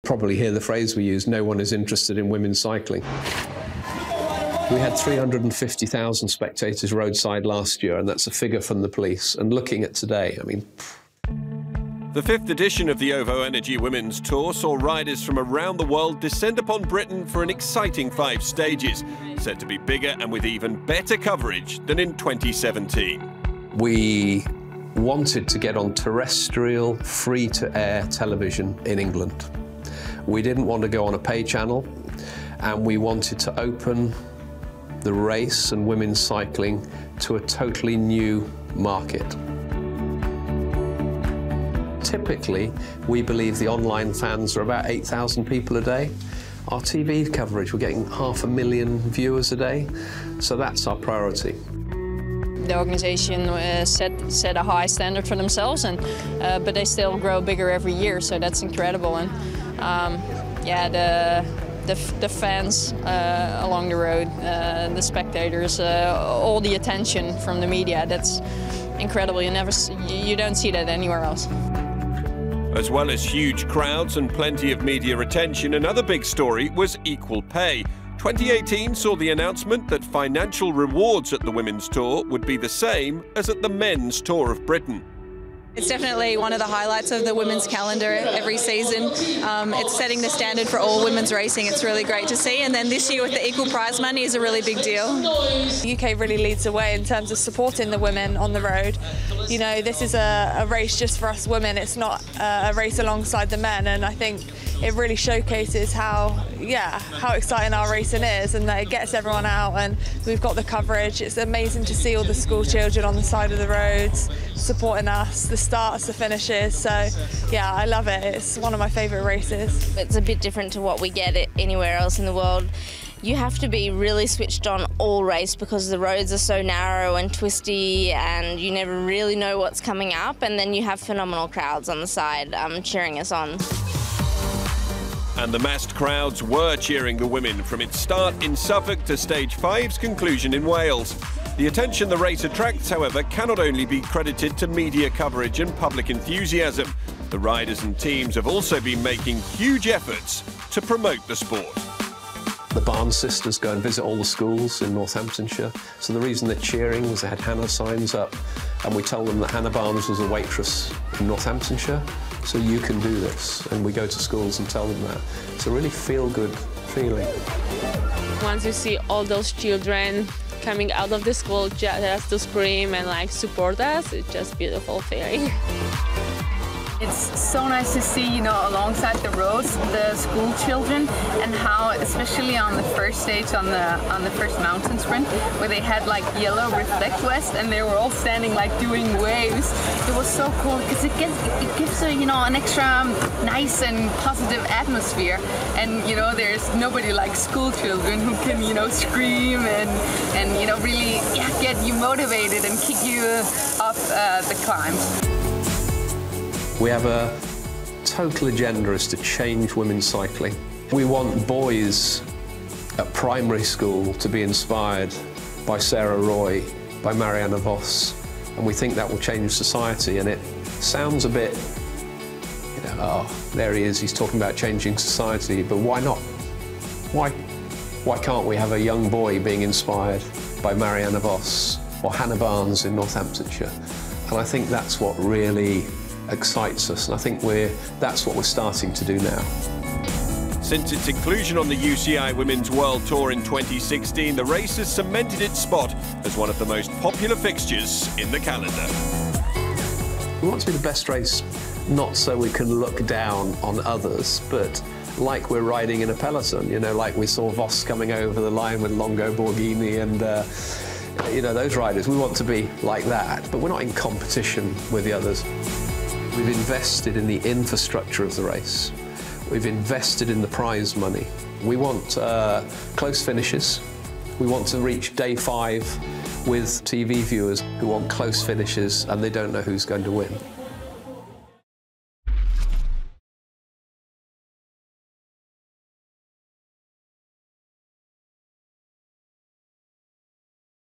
Probably hear the phrase we use, no one is interested in women's cycling. We had 350,000 spectators roadside last year, and that's a figure from the police. And looking at today, I mean... The 5th edition of the OVO Energy Women's Tour saw riders from around the world descend upon Britain for an exciting 5 stages, set to be bigger and with even better coverage than in 2017. We wanted to get on terrestrial, free-to-air television in England. We didn't want to go on a pay channel, and we wanted to open the race and women's cycling to a totally new market. Typically, we believe the online fans are about 8,000 people a day. Our TV coverage, we're getting 500,000 viewers a day, so that's our priority. The organisation set a high standard for themselves, but they still grow bigger every year, so that's incredible. And yeah, the fans along the road, the spectators, all the attention from the media, that's incredible. You don't see that anywhere else. As well as huge crowds and plenty of media attention, another big story was equal pay. 2018 saw the announcement that financial rewards at the Women's Tour would be the same as at the Men's Tour of Britain. It's definitely one of the highlights of the women's calendar every season. It's setting the standard for all women's racing. It's really great to see. And then this year with the equal prize money is a really big deal. The UK really leads the way in terms of supporting the women on the road. You know, this is a race just for us women. It's not a race alongside the men. And I think it really showcases how exciting our racing is, and that it gets everyone out, and we've got the coverage. It's amazing to see all the school children on the side of the roads supporting us, the starts, the finishes. So yeah, I love it. It's one of my favourite races. It's a bit different to what we get anywhere else in the world. You have to be really switched on all race because the roads are so narrow and twisty, and you never really know what's coming up, and then you have phenomenal crowds on the side cheering us on. And the massed crowds were cheering the women from its start in Suffolk to Stage 5's conclusion in Wales. The attention the race attracts, however, cannot only be credited to media coverage and public enthusiasm. The riders and teams have also been making huge efforts to promote the sport. The Barnes sisters go and visit all the schools in Northamptonshire. So the reason they're cheering was they had Hannah signs up, and we tell them that Hannah Barnes was a waitress in Northamptonshire. So you can do this, and we go to schools and tell them that. It's a really feel-good feeling. Once you see all those children coming out of the school just to scream and like support us, it's just a beautiful feeling. It's so nice to see, you know, alongside the roads, the school children, and how, especially on the first stage, on the first mountain sprint, where they had like yellow reflect vest and they were all standing like doing waves. It was so cool because it gives a, you know, an extra nice and positive atmosphere. And you know, there's nobody like school children who can, you know, scream and you know, really get you motivated and kick you off the climb. We have a total agenda is to change women's cycling. We want boys at primary school to be inspired by Sarah Roy, by Marianne Vos, and we think that will change society. And it sounds a bit, you know, oh, there he is, he's talking about changing society, but why not? Why can't we have a young boy being inspired by Marianne Vos or Hannah Barnes in Northamptonshire? And I think that's what really excites us, and I think that's what we're starting to do now. Since its inclusion on the UCI Women's World Tour in 2016, the race has cemented its spot as one of the most popular fixtures in the calendar. We want to be the best race, not so we can look down on others, but like we're riding in a peloton, you know, like we saw Vos coming over the line with Longo Borghini and you know, those riders. We want to be like that, but we're not in competition with the others. We've invested in the infrastructure of the race. We've invested in the prize money. We want close finishes. We want to reach day 5 with TV viewers who want close finishes and they don't know who's going to win.